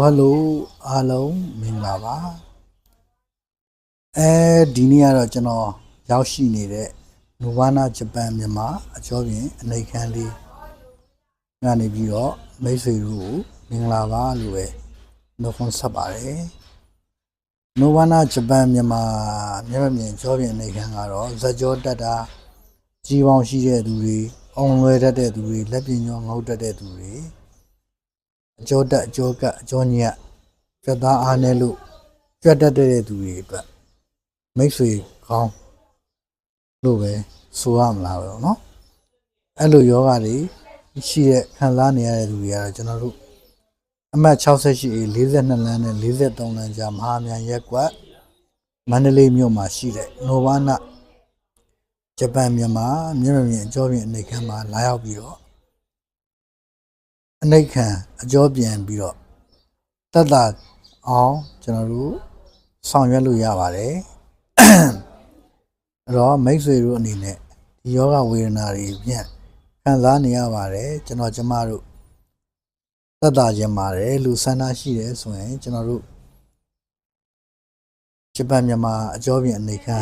hello အားလုံးမင်္ဂလာပါဒီနေ့ကတော့ကျွန်တော်ရောက်ရှိနေတဲ့နိုဗာနာဂျပန်မြန်မာအကျော်ပြင်အနေခံလေးကနေပြီးတော့မိတ်ဆွေတို့ကိုမင်္ဂလာပါလို့ပဲနှုတ်ခွန်းဆက်ပါတယ်နိုဗာနာဂျပန်မြန်မာမျက်မြင်ကျော်ပြင်အနေခံကတော့ဇက်ကြောတက်တာကြီးပေါင်းရှိတဲ့သူတွေအောင်လွယ်တတ်တဲ့သူတွေလက်ပင်ကျော်ငုတ်တတ်တဲ့သူတွေအကျော်တက်အကျော်ကပ်အကျော်ညက်ကြက်သားအားနဲ့လို့ကြွတ်တတ်တဲ့သူတွေအတွက်မိတ်ဆွေကောင်းလို့ပဲဆိုရမလားပဲเนาะအဲ့လိုယောဂတွေရှိတဲ့ခံစားနေရတဲ့သူတွေကတော့ကျွန်တော်တို့အမှတ်68 42လမ်းနဲ့43လမ်းကြားမဟာမြန်ရက်ကွက်မန္တလေးမြို့မှာရှိတဲ့နိုဗာနာဂျပန်မြန်မာမျက်မြင်အကျော်ပြင်အနေခံမှာလာရောက်ပြီးတော့အနေခံအကျော်ပြန်ပြီးတော့တက်တာအောင်ကျွန်တော်တို့ဆောင်ရွက်လို့ရပါတယ်အဲ့တော့မိတ်ဆွေတို့အနေနဲ့ဒီယောဂဝေဒနာတွေပြန်ခံစားနေရပါတယ်ကျွန်တော်ကျမတို့သက်သာခြင်းပါတယ်လူဆန္ဒရှိတယ်ဆိုရင်ကျွန်တော်တို့ဂျပန်မြန်မာအကျော်ပြင်အနေခံ